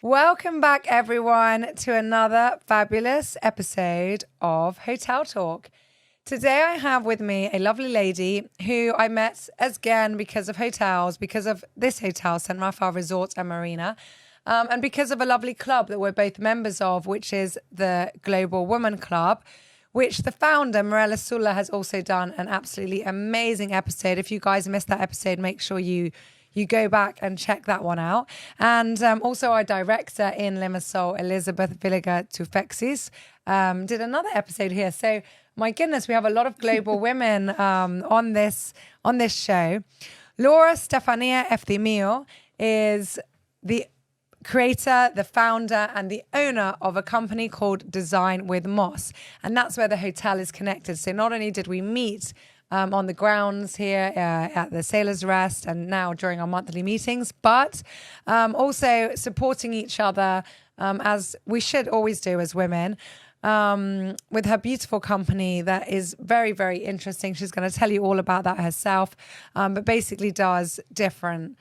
Welcome back, everyone, to another fabulous episode of Hotel Talk. Today I have with me a lovely lady who I met again because of hotels, because of this hotel, St. Raphael Resort and Marina, and because of a lovely club that we're both members of, which is the Global Woman Club, which the founder, Mirella Sulla, has also done an absolutely amazing episode. If you guys missed that episode, make sure you go back and check that one out. And also our director in Limassol, Elizabeth Villiger Tufexis, did another episode here. So my goodness, we have a lot of global women on this show. Laura Stefania Efthimiou is the creator, the founder, and the owner of a company called Design with Moss. And that's where the hotel is connected. So not only did we meet on the grounds here at the Sailors' Rest and now during our monthly meetings, but also supporting each other as we should always do as women, with her beautiful company that is very, very interesting. She's going to tell you all about that herself, but basically does different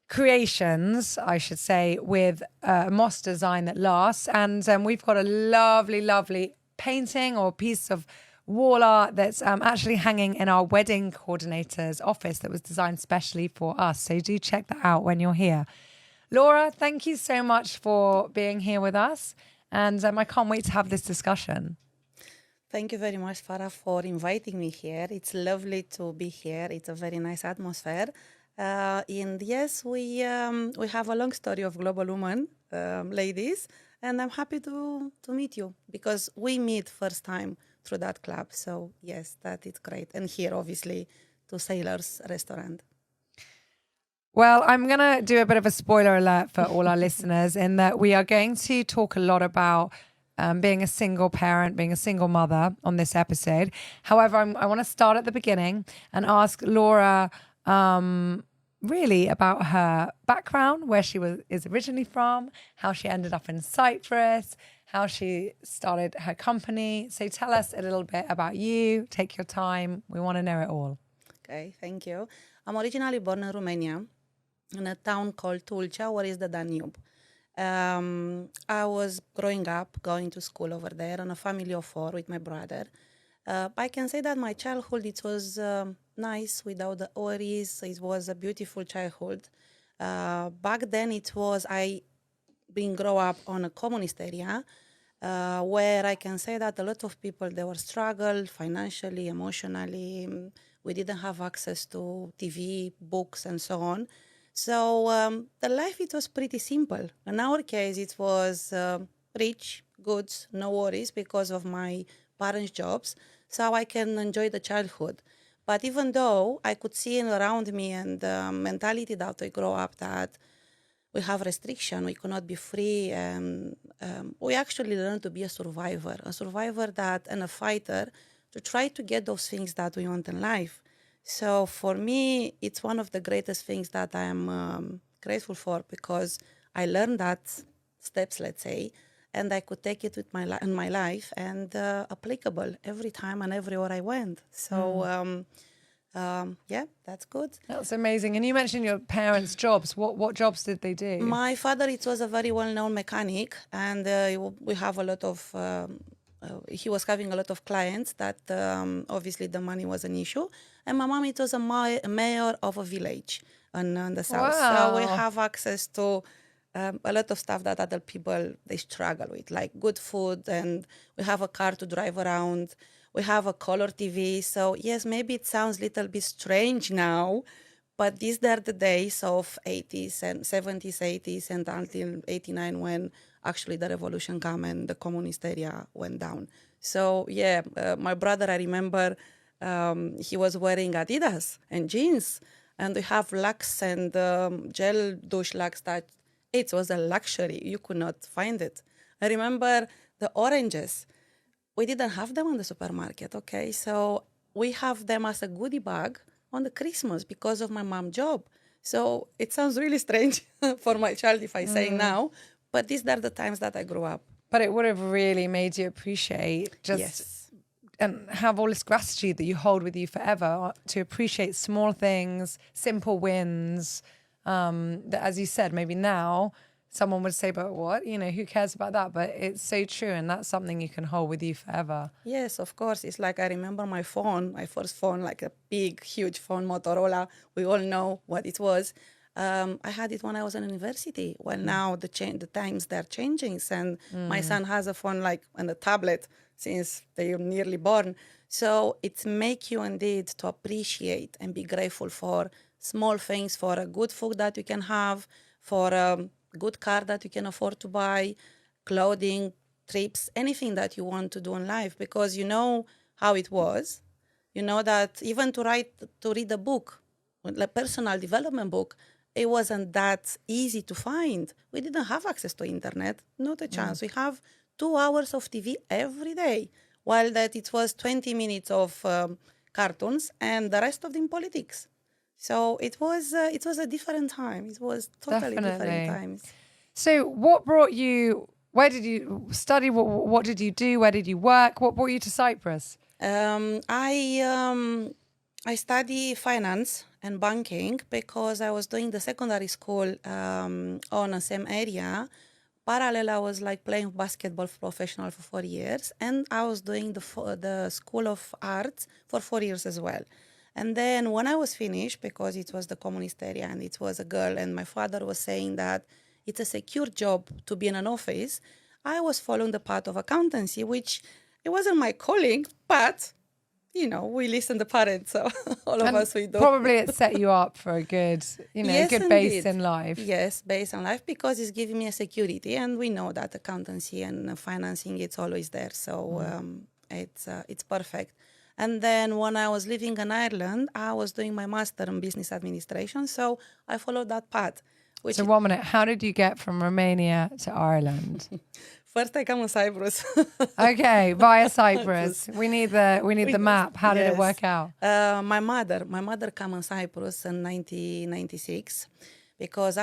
creations, I should say, with moss design that lasts. And we've got a lovely, lovely painting or piece of wall art that's actually hanging in our wedding coordinator's office that was designed specially for us. So do check that out when you're here. Laura, thank you so much for being here with us. And I can't wait to have this discussion. Thank you very much, Farah, for inviting me here. It's lovely to be here. It's a very nice atmosphere. And yes, we have a long story of global women, ladies, and I'm happy to meet you because we meet first time through that club. So yes, that is great. And here, obviously, to Sailors Restaurant. Well, I'm going to do a bit of a spoiler alert for all our listeners in that we are going to talk a lot about being a single parent, being a single mother on this episode. However, I want to start at the beginning and ask Laura really about her background, where she is originally from, how she ended up in Cyprus, how she started her company. So tell us a little bit about you. Take your time. We want to know it all. Okay, thank you. I'm originally born in Romania, in a town called Tulcea, where is the Danube. I was growing up, going to school over there, on a family of 4 with my brother. I can say that my childhood, it was nice without the worries. It was a beautiful childhood. Back then, I being grow up on a communist area, where I can say that a lot of people, they were struggled financially, emotionally. We didn't have access to TV, books, and so on. So the life, it was pretty simple. In our case, it was rich, goods, no worries because of my parents' jobs, so I can enjoy the childhood. But even though I could see around me and the mentality that I grow up that we have restriction, we cannot be free, and we actually learn to be a survivor that and a fighter to try to get those things that we want in life. So for me, it's one of the greatest things that I am grateful for because I learned that steps, let's say, and I could take it with in my life and applicable every time and everywhere I went. So yeah, that's good. That's amazing. And you mentioned your parents' jobs. What jobs did they do? My father, it was a very well-known mechanic, and we have a lot of. He was having a lot of clients that obviously the money was an issue. And my mom, it was a mayor of a village in the south. Wow. So we have access to a lot of stuff that other people, they struggle with, like good food, and we have a car to drive around. We have a color TV. So yes, maybe it sounds a little bit strange now, but these are the days of 80s and 70s, 80s, and until 89 when actually the revolution came and the communist area went down. So yeah, my brother, I remember he was wearing Adidas and jeans, and we have Lux and gel douche Lux that it was a luxury. You could not find it. I remember the oranges. We didn't have them on the supermarket, okay? So we have them as a goodie bag on the Christmas because of my mom's job. So it sounds really strange for my child if I say now, but these are the times that I grew up. But it would have really made you appreciate just and have all this gratitude that you hold with you forever to appreciate small things, simple wins. That, as you said, maybe now someone would say, but what? Who cares about that? But it's so true. And that's something you can hold with you forever. Yes, of course. It's like I remember my first phone, like a big, huge phone, Motorola. We all know what it was. I had it when I was in university. Well, now the times they're changing, and my son has a phone and a tablet since they are nearly born. So it's make you indeed to appreciate and be grateful for small things, for a good food that you can have, for a good car that you can afford to buy, clothing, trips, anything that you want to do in life, because you know how it was. You know that even to read a book, a personal development book, it wasn't that easy to find. We didn't have access to internet, not a chance. We have 2 hours of TV every day, while that it was 20 minutes of cartoons and the rest of them politics. So it was a different time. It was totally different times. So what brought you, where did you study? What did you do? Where did you work? What brought you to Cyprus? I study finance and banking because I was doing the secondary school on the same area. Parallel, I was playing basketball professional for 4 years, and I was doing the School of Arts for 4 years as well. And then when I was finished, because it was the communist area and it was a girl, and my father was saying that it's a secure job to be in an office, I was following the path of accountancy, which it wasn't my calling, but we listen to parents, so all of us we do. Probably it set you up for a good, yes, good indeed. base in life. Yes, base in life, because it's giving me a security, and we know that accountancy and financing, it's always there. So it's perfect. And then when I was living in Ireland, I was doing my master in business administration, so I followed that path. So 1 minute, how did you get from Romania to Ireland? First, I come on Cyprus. Okay, via Cyprus. We need the map. How did it work out? My mother came on Cyprus in 1996, because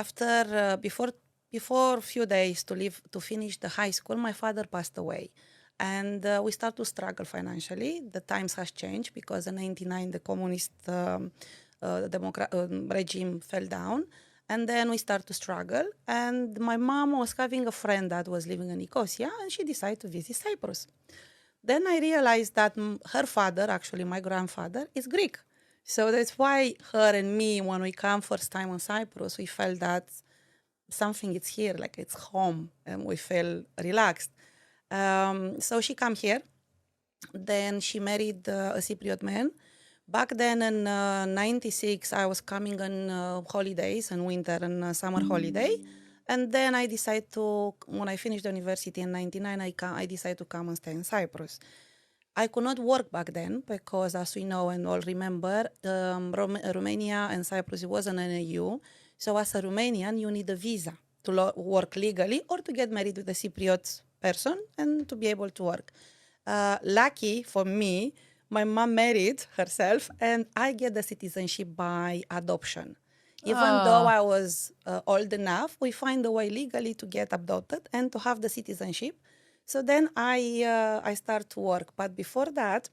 before a few days to finish the high school, my father passed away. And we start to struggle financially. The times has changed, because in 1999 the communist regime fell down. And then we start to struggle. And my mom was having a friend that was living in Nicosia, and she decided to visit Cyprus. Then I realized that her father, actually my grandfather, is Greek. So that's why her and me, when we come first time on Cyprus, we felt that something is here, like it's home, and we feel relaxed. So she came here. Then she married a Cypriot man. Back then in 96, I was coming on holidays in winter and summer holiday. And then I decided when I finished the university in 99, I decided to come and stay in Cyprus. I could not work back then because, as we know and all remember, Romania and Cyprus, it wasn't an EU. So as a Romanian, you need a visa to work legally or to get married with a Cypriot person and to be able to work. Lucky for me, my mom married herself, and I get the citizenship by adoption. Even though I was old enough, we find a way legally to get adopted and to have the citizenship. So then I start to work. But before that,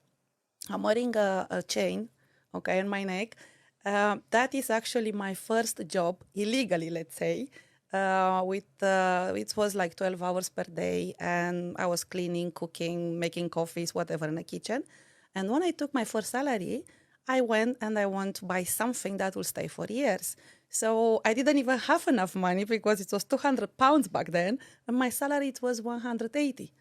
I'm wearing a chain, on my neck. That is actually my first job, illegally, let's say. It was 12 hours per day, and I was cleaning, cooking, making coffees, whatever in the kitchen. And when I took my first salary, I went and I want to buy something that will stay for years. So I didn't even have enough money because it was £200 back then, and my salary it was 180.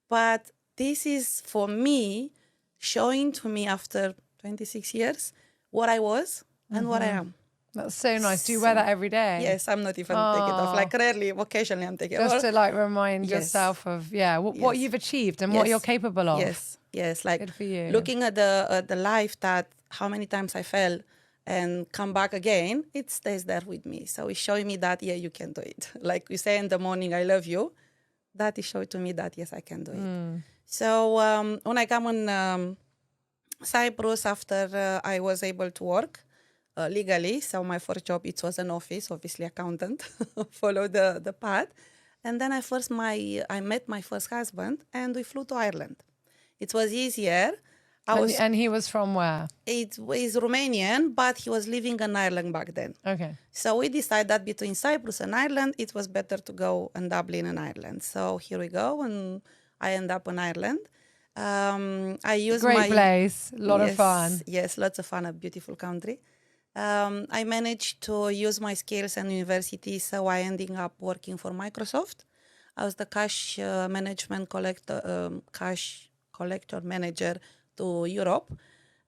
But this is for me showing to me after 26 years what I was and what I am. That's so nice. Do you wear that every day? Yes, I'm not even taking it off. Rarely, occasionally I'm taking it off. Just to remind yourself of what you've achieved and what you're capable of. Yes. Good for you. Looking at the life that how many times I fell and come back again, it stays there with me. So it's showing me that, you can do it. Like you say in the morning, I love you. That is showing to me that, yes, I can do it. So when I come on Cyprus, after I was able to work legally, so my first job, it was an office, obviously accountant, follow the path. And then I met my first husband, and we flew to Ireland. It was easier And he was from where? It was Romanian, but he was living in Ireland back then. Okay. So we decided that between Cyprus and Ireland, it was better to go and Dublin and Ireland. So here we go, and I end up in Ireland. I use Great place, a lot of fun. Yes, lots of fun, a beautiful country. I managed to use my skills in university, so I ended up working for Microsoft. I was the cash collector manager to Europe.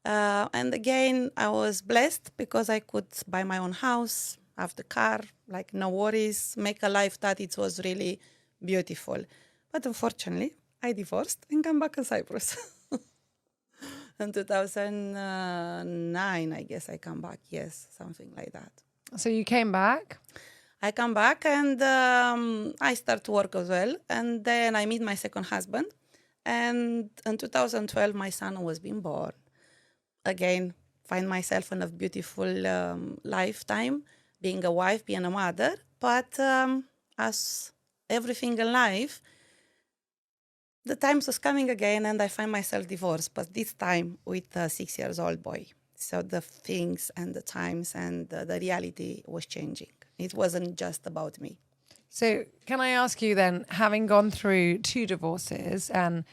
And again, I was blessed because I could buy my own house, have the car, like no worries, make a life that it was really beautiful. But unfortunately, I divorced and come back to Cyprus. In 2009, I guess I come back. Yes, something like that. So you came back? I come back and I start to work as well. And then I meet my second husband. And in 2012, my son was being born. Again, find myself in a beautiful lifetime, being a wife, being a mother. But as everything in life, the times was coming again and I find myself divorced, but this time with a 6-year-old boy. So the things and the times and the reality was changing. It wasn't just about me. So can I ask you then, having gone through 2 divorces, and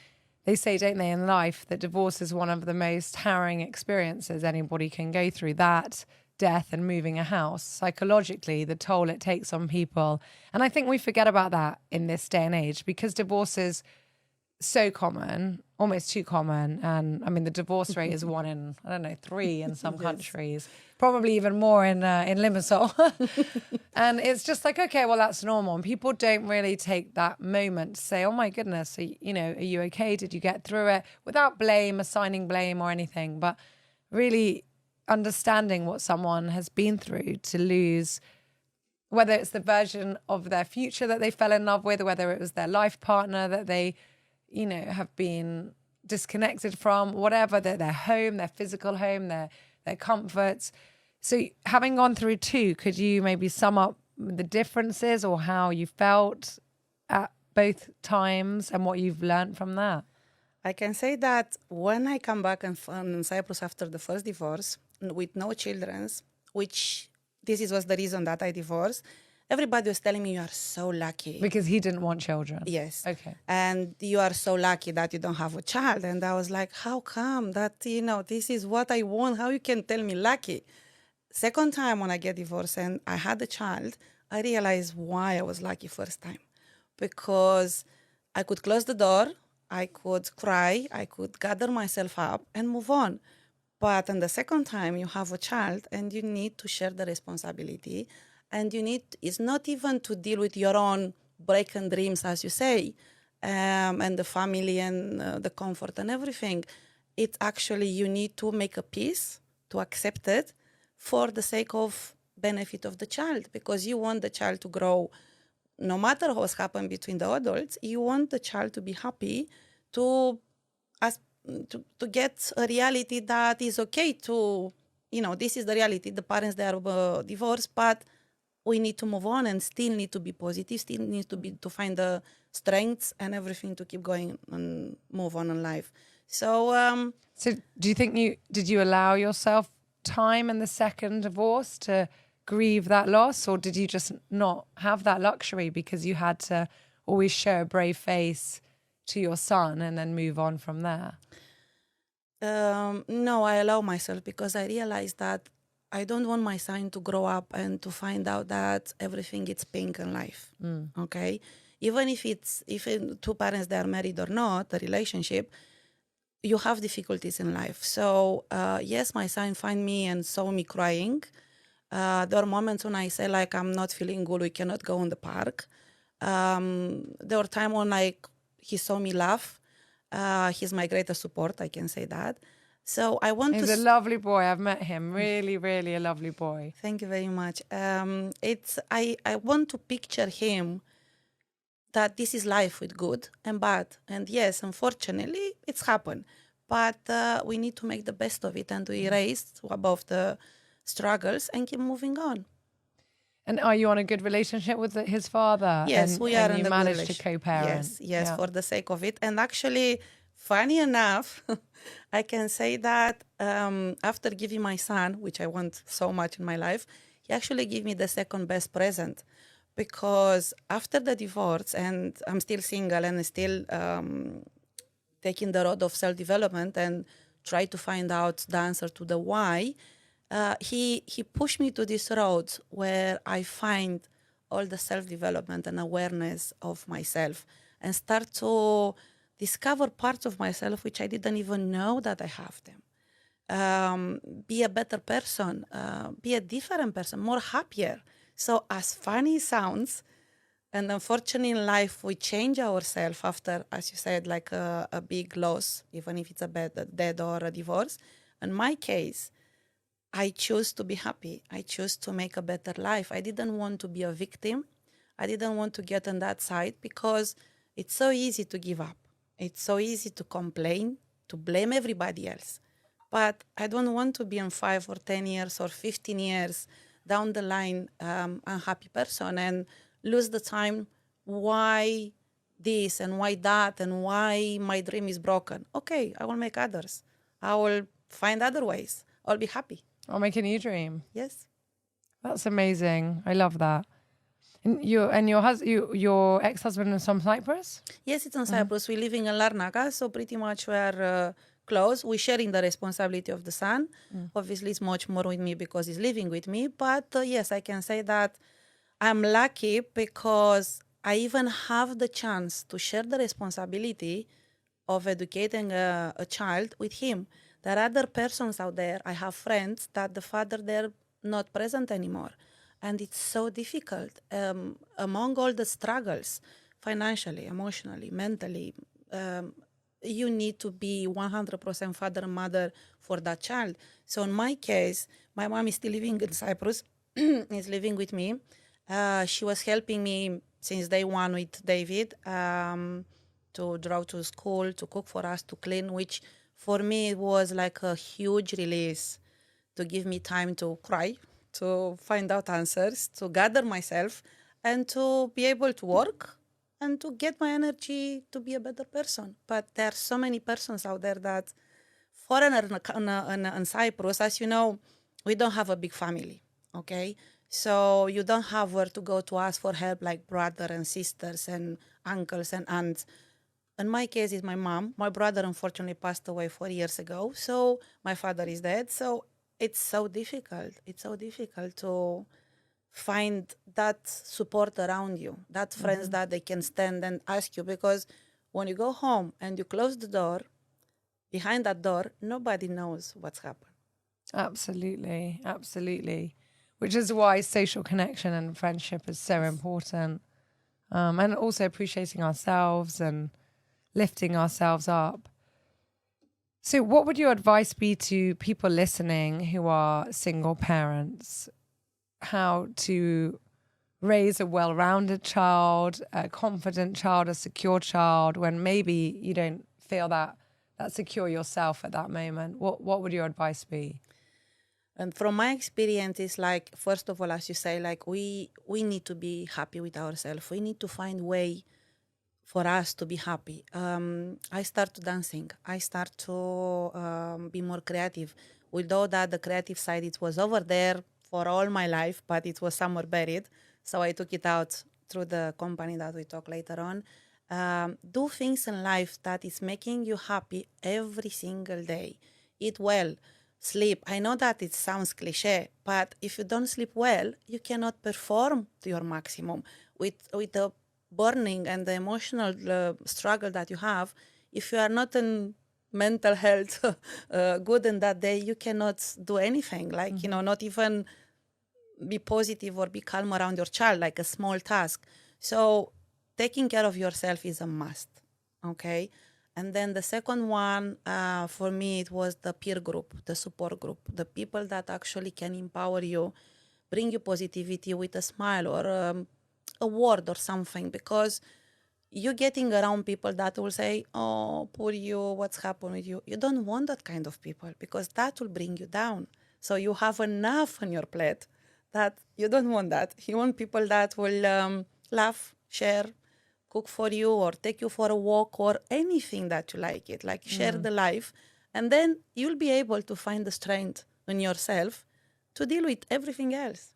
they say, don't they, in life, that divorce is one of the most harrowing experiences anybody can go through, that, death and moving a house, psychologically, the toll it takes on people. And I think we forget about that in this day and age because divorce is so common, almost too common. And I mean, the divorce rate is 1 in, 3 in some countries, probably even more in Limassol. And it's just like, okay, well, that's normal. And people don't really take that moment to say, oh my goodness, are you okay? Did you get through it? Without assigning blame or anything, but really understanding what someone has been through to lose, whether it's the version of their future that they fell in love with, or whether it was their life partner that they have been disconnected from, whatever, their home, their physical home, their comforts. So having gone through 2, could you maybe sum up the differences or how you felt at both times and what you've learned from that? I can say that when I come back in Cyprus after the first divorce with no children, which was the reason that I divorced, everybody was telling me, you are so lucky. Because he didn't want children? Yes. Okay. And you are so lucky that you don't have a child. And I was like, how come that, this is what I want? How you can tell me lucky? Second time when I get divorced and I had a child, I realized why I was lucky first time. Because I could close the door, I could cry, I could gather myself up and move on. But in the second time, you have a child and you need to share the responsibility. And it's not even to deal with your own broken dreams, as you say, and the family and the comfort and everything. It's actually, you need to make a peace, to accept it for the sake of benefit of the child, because you want the child to grow. No matter what's happened between the adults, you want the child to be happy, to get a reality that is okay to, this is the reality. The parents, they are divorced, but we need to move on and still need to be positive, still need to find the strengths and everything to keep going and move on in life. So do you think did you allow yourself time in the second divorce to grieve that loss, or did you just not have that luxury because you had to always show a brave face to your son and then move on from there? No, I allow myself because I realized that I don't want my son to grow up and to find out that everything is pink in life. Okay, even if two parents, they are married or not, the relationship, you have difficulties in life. So yes, my son find me and saw me crying. There are moments when I say like I'm not feeling good, we cannot go in the park. There were times when he saw me laugh. He's my greatest support, I can say that. So I want He's a lovely boy. I've met him. Really, really a lovely boy. Thank you very much. I want to picture him that this is life with good and bad. And yes, unfortunately, it's happened. But we need to make the best of it and to erase above the struggles and keep moving on. And are you on a good relationship with his father? Yes, we are in you the managed to co-parent. Yes, for the sake of it. And actually, funny enough, I can say that after giving my son, which I want so much in my life, he actually gave me the second best present. Because after the divorce, and I'm still single and still taking the road of self-development and try to find out the answer to the why, he pushed me to this road where I find all the self-development and awareness of myself and start to discover parts of myself which I didn't even know that I have them. Be a better person, be a different person, more happier. So as funny it sounds, and unfortunately in life we change ourselves after, as you said, like a big loss, even if it's a bad death or a divorce. In my case, I choose to be happy. I choose to make a better life. I didn't want to be a victim. I didn't want to get on that side because it's so easy to give up. It's so easy to complain, to blame everybody else. But I don't want to be in 5 or 10 years or 15 years down the line unhappy person and lose the time why this and why that and why my dream is broken. Okay, I will make others. I will find other ways. I'll be happy. I'll make a new dream. Yes. That's amazing. I love that. And your ex-husband is from Cyprus? Yes, it's on Cyprus. We're living in Larnaca, so pretty much we're close. We're sharing the responsibility of the son. Obviously, it's much more with me because he's living with me. But yes, I can say that I'm lucky because I even have the chance to share the responsibility of educating a child with him. There are other persons out there. I have friends that the father they're not present anymore. And it's so difficult. Among all the struggles, financially, emotionally, mentally, you need to be 100% father and mother for that child. So in my case, my mom is still living in Cyprus, is living with me. She was helping me since day one with David to drive to school, to cook for us, to clean, which for me it was like a huge release to give me time to cry, to find out answers, to gather myself, and to be able to work and to get my energy to be a better person. But there are so many persons out there that foreigner in Cyprus, as you know, we don't have a big family, okay? So you don't have where to go to ask for help like brother and sisters and uncles and aunts. In my case, it's my mom. My brother unfortunately passed away 4 years ago, so my father is dead. So it's so difficult. It's so difficult to find that support around you, that friends that they can stand and ask you. Because when you go home and you close the door, behind that door, nobody knows what's happened. Absolutely. Absolutely. Which is why social connection and friendship is so important. And also appreciating ourselves and lifting ourselves up. So what would your advice be to people listening who are single parents? How to raise a well-rounded child, a confident child, a secure child, when maybe you don't feel that secure yourself at that moment? What would your advice be? And from my experience, it's like, first of all, as you say, like we need to be happy with ourselves. We need to find way for us to be happy. I start dancing. I start to be more creative. Although that the creative side, it was over there for all my life, but it was somewhere buried. So I took it out through the company that we talk later on. Do things in life that is making you happy every single day. Eat well, sleep. I know that it sounds cliche, but if you don't sleep well, you cannot perform to your maximum. With the burning and the emotional struggle that you have, if you are not in mental health good in that day, you cannot do anything. Like, not even be positive or be calm around your child, like a small task. So taking care of yourself is a must, okay? And then the second one, for me, it was the peer group, the support group, the people that actually can empower you, bring you positivity with a smile or a word or something, because you're getting around people that will say, oh, poor you, what's happened with you? You don't want that kind of people because that will bring you down. So you have enough on your plate that you don't want that. You want people that will laugh, share, cook for you or take you for a walk or anything that you like it, like share the life. And then you'll be able to find the strength in yourself to deal with everything else.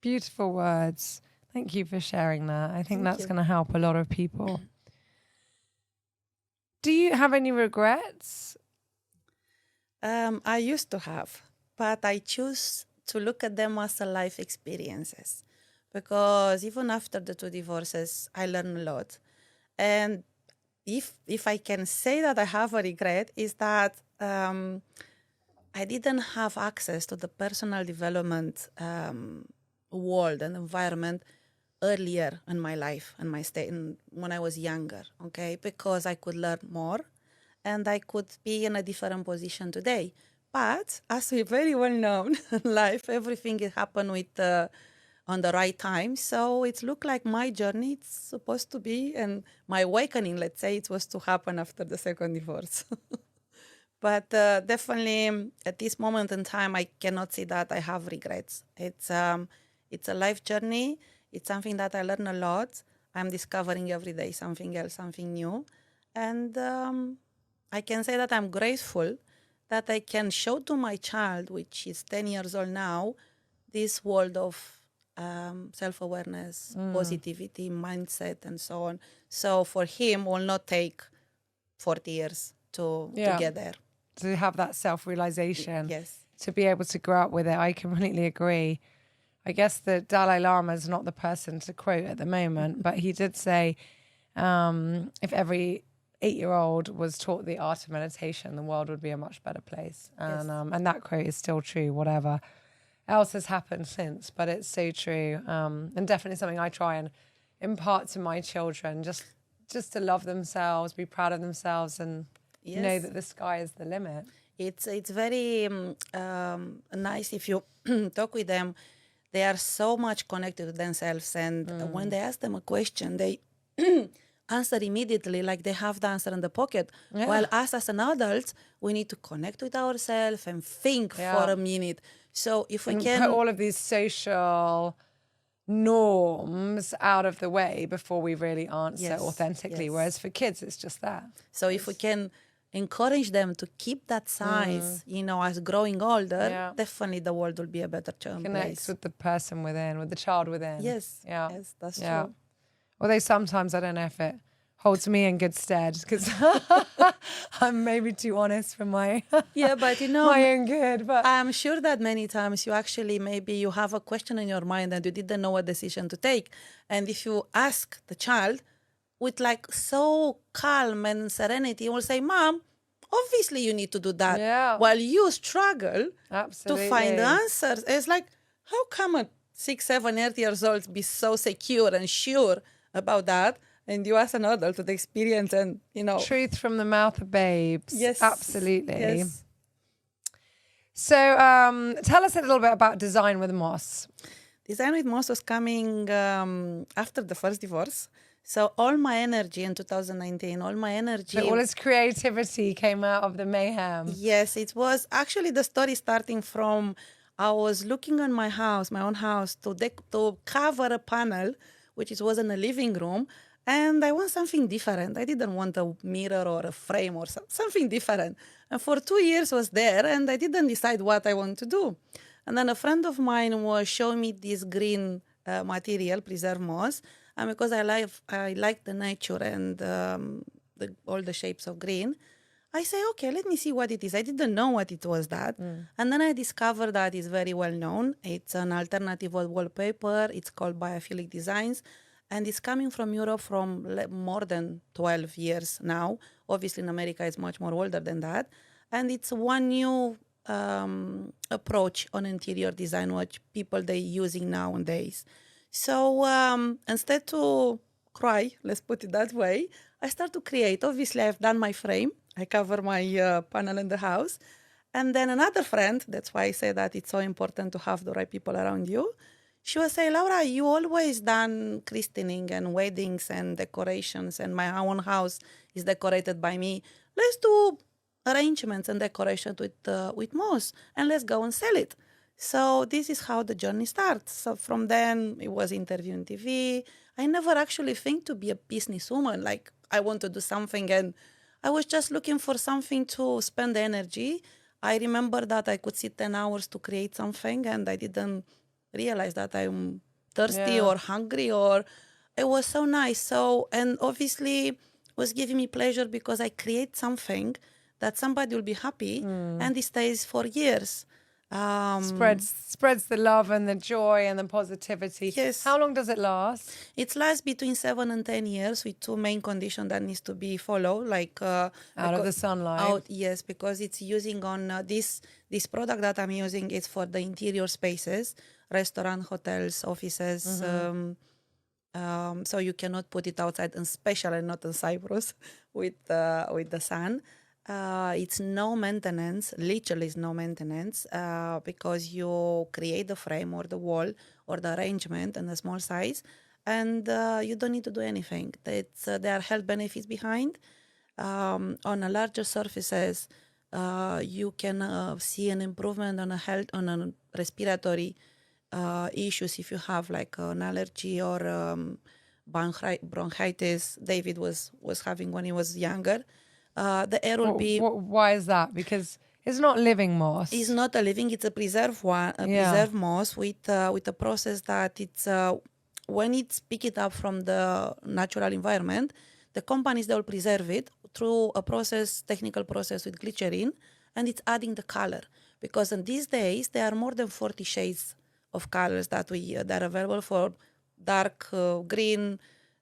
Beautiful words. Thank you for sharing that. I think Thank that's you. going to help a lot of people. Do you have any regrets? I used to have, but I choose to look at them as a life experiences, because even after the 2 divorces, I learned a lot. And if I can say that I have a regret, is that I didn't have access to the personal development world and environment earlier in my life and my state when I was younger, okay? Because I could learn more and I could be in a different position today. But as we very well know in life, everything happened with on the right time. So it looked like my journey it's supposed to be, and my awakening, let's say, it was to happen after the second divorce. But definitely at this moment in time, I cannot say that I have regrets. It's a life journey. It's something that I learn a lot. I'm discovering every day something else, something new. And I can say that I'm grateful that I can show to my child, which is 10 years old now, this world of self-awareness, positivity, mindset, and so on. So for him, will not take 40 years to get there. To have that self-realization. Yes. To be able to grow up with it. I completely agree. I guess the Dalai Lama is not the person to quote at the moment, but he did say if every 8-year-old was taught the art of meditation, the world would be a much better place. And and that quote is still true, whatever else has happened since, but it's so true. And definitely something I try and impart to my children, just to love themselves, be proud of themselves, and know that the sky is the limit. It's very nice if you talk with them. They are so much connected to themselves, and when they ask them a question, they answer immediately, like they have the answer in the pocket. While us as an adult, we need to connect with ourselves and think for a minute. So if we can put all of these social norms out of the way before we really answer authentically. Whereas for kids, it's just that. So if we can encourage them to keep that size, as growing older, definitely the world will be a better place. Connect with the person within, with the child within. Yes, that's true. Although sometimes I don't know if it holds me in good stead because I'm maybe too honest for my but my own good. But I'm sure that many times you actually maybe you have a question in your mind and you didn't know what decision to take, and if you ask the child with like so calm and serenity, will say, "Mom, obviously you need to do that." While you struggle to find the answers, it's like, how come a 6, 7, 8 years old be so secure and sure about that? And you as an adult with experience and, truth from the mouth of babes. Yes. Absolutely. Yes. So tell us a little bit about Design with Moss. Design with Moss was coming after the first divorce. So all my energy in 2019, all my energy... So all its creativity came out of the mayhem. Yes, it was actually the story starting from... I was looking on my house, my own house, to cover a panel, which was in a living room. And I want something different. I didn't want a mirror or a frame or something different. And for 2 years was there, and I didn't decide what I want to do. And then a friend of mine was showing me this green material, preserved moss. And because I like the nature and all the shapes of green, I say, okay, let me see what it is. I didn't know what it was that. And then I discovered that it's very well known. It's an alternative wallpaper. It's called Biophilic Designs. And it's coming from Europe from more than 12 years now. Obviously, in America, it's much more older than that. And it's one new approach on interior design, which people they're using nowadays. So instead to cry, let's put it that way, I start to create. Obviously, I've done my frame. I cover my panel in the house. And then another friend, that's why I say that it's so important to have the right people around you. She was saying, Laura, you always done christening and weddings and decorations, and my own house is decorated by me. Let's do arrangements and decoration with moss, and let's go and sell it. So this is how the journey starts. So from then, it was interview on TV. I never actually think to be a businesswoman. Like I want to do something, and I was just looking for something to spend the energy. I remember that I could sit 10 hours to create something, and I didn't realize that I'm thirsty Yeah. or hungry, or it was so nice. So, and obviously it was giving me pleasure because I create something that somebody will be happy and it stays for years. Spreads the love and the joy and the positivity. Yes. How long does it last? It lasts between 7 and 10 years with two main conditions that needs to be followed, like Out of the sunlight. out, yes, because it's using on this product that I'm using is for the interior spaces, restaurant, hotels, offices. So you cannot put it outside, and especially not in Cyprus with the sun. It's no maintenance, literally is no maintenance, because you create the frame or the wall or the arrangement in a small size, and you don't need to do anything. There are health benefits behind. On a larger surfaces, you can see an improvement on a health on a respiratory issues if you have like an allergy or bronchitis. David was having when he was younger. The air will be. Why is that? Because it's not living moss. It's not a living; it's a preserved one, a preserved moss with a process that it's when it's pick it up from the natural environment, the companies they will preserve it through a process, technical process with glycerin, and it's adding the color. Because in these days there are more than 40 shades of colors that are available for dark green,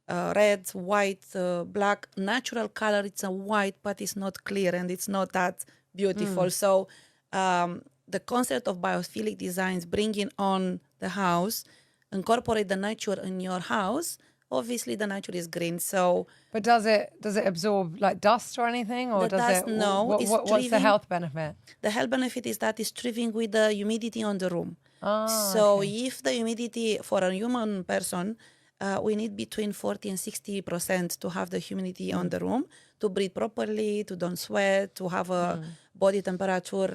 red, white, black. Natural color, it's a white, but it's not clear and it's not that beautiful. So the concept of biophilic designs, bringing on the house, incorporate the nature in your house. Obviously, the nature is green. So, but does it absorb like dust or anything, or the does dust, it? no, What's the health benefit? The health benefit is that it's thriving with the humidity on the room. So okay. If the humidity for a human person, we need between 40 and 60% to have the humidity on the room to breathe properly, to don't sweat, to have a body temperature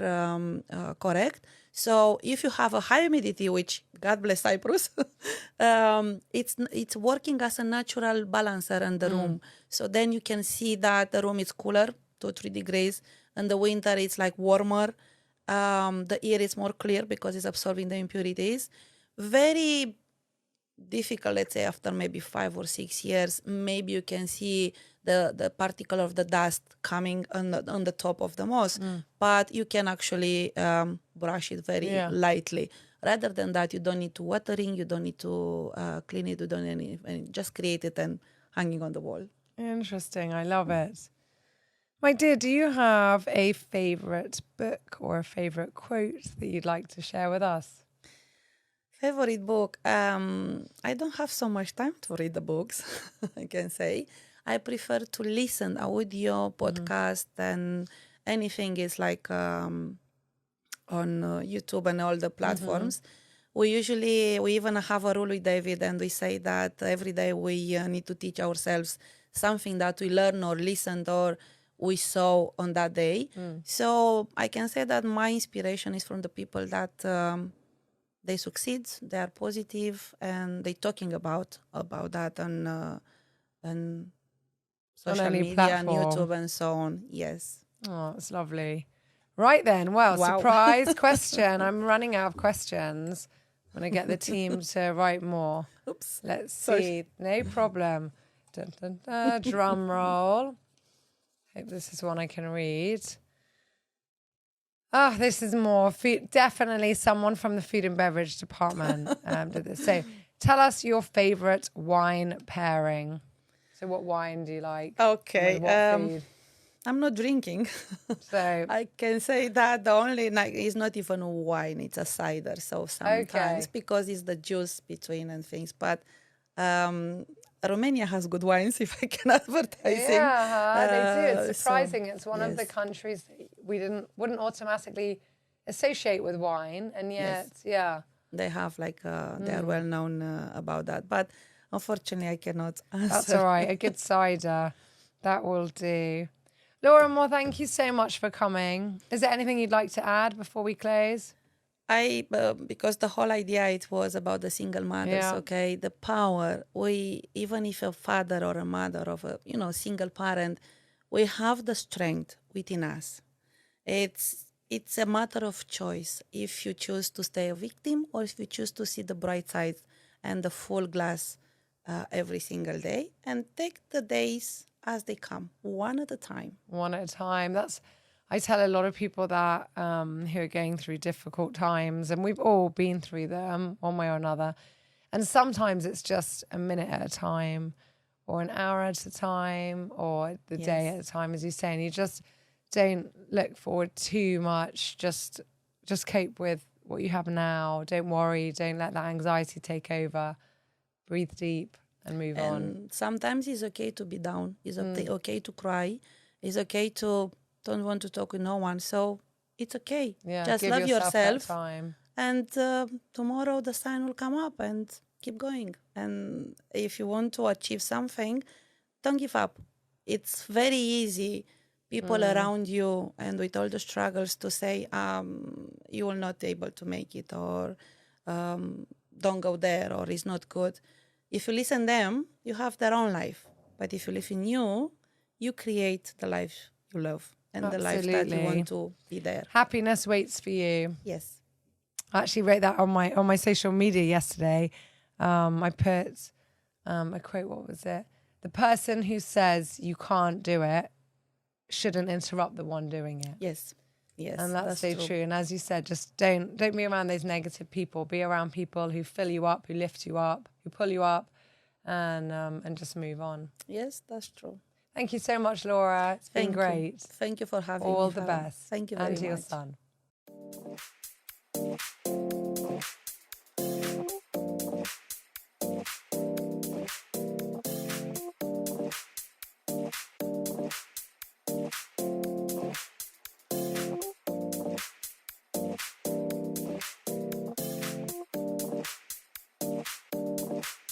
correct. So if you have a high humidity, which God bless Cyprus, it's working as a natural balancer in the room. So then you can see that the room is cooler, 2-3 degrees. In the winter, it's like warmer. The air is more clear because it's absorbing the impurities. Very difficult, let's say, after maybe 5 or 6 years, maybe you can see the particle of the dust coming on the top of the moss. But you can actually brush it very lightly. Rather than that, you don't need to watering, you don't need to clean it, you don't need any, just create it and hanging on the wall. Interesting. I love it. My dear, do you have a favorite book or a favorite quote that you'd like to share with us? Favorite book? I don't have so much time to read the books, I can say. I prefer to listen audio, podcast, and anything is like on YouTube and all the platforms. We even have a rule with David, and we say that every day we need to teach ourselves something that we learn or listened or we saw on that day. So I can say that my inspiration is from the people that they succeed, they are positive, and they talking about that on social media platform. and YouTube and so on. Yes. Oh, it's lovely. Right then. Well, Wow. surprise question. I'm running out of questions. I'm going to get the team to write more. Oops. Let's see. Sorry. No problem. Dun, dun, dun. Drum roll. Hope this is one I can read. Oh, this is more food. Definitely someone from the food and beverage department did this. So tell us your favorite wine pairing. So what wine do you like? Okay. What food? I'm not drinking. So I can say that the only it's not even wine, it's a cider. So sometimes because it's the juice between and things. But Romania has good wines, if I can advertise it. Yeah, they do. It's surprising. It's one of the yes. countries that we wouldn't automatically associate with wine, and yet, they have like they are well known about that. But unfortunately, I cannot answer. That's all right. A good cider, that will do. Laura Moore, thank you so much for coming. Is there anything you'd like to add before we close? Because the whole idea, it was about the single mothers, Yeah. okay? The power, even if a father or a mother of a, single parent, we have the strength within us. It's a matter of choice if you choose to stay a victim or if you choose to see the bright side and the full glass every single day and take the days as they come, one at a time. One at a time. I tell a lot of people that who are going through difficult times, and we've all been through them one way or another. And sometimes it's just a minute at a time, or an hour at a time, or the day at a time, as you say. And you just don't look forward too much. Just cope with what you have now. Don't worry. Don't let that anxiety take over. Breathe deep and move on. And sometimes it's okay to be down. It's okay to cry. It's okay to don't want to talk with no one. So it's okay. Yeah, just give love yourself that yourself. time. And tomorrow the sun will come up and keep going. And if you want to achieve something, don't give up. It's very easy. People around you and with all the struggles to say, you will not be able to make it, or don't go there, or it's not good. If you listen them, you have their own life. But if you live in you, you create the life you love and the life that you want to be there. Happiness waits for you. Yes. I actually wrote that on my social media yesterday. I put a quote. What was it? The person who says you can't do it shouldn't interrupt the one doing it. Yes. Yes. And that's so true. And as you said, just don't be around those negative people. Be around people who fill you up, who lift you up, who pull you up, and just move on. Yes, that's true. Thank you so much, Laura. It's been great. Thank you for having me. All the best. Thank you very much. And to your son.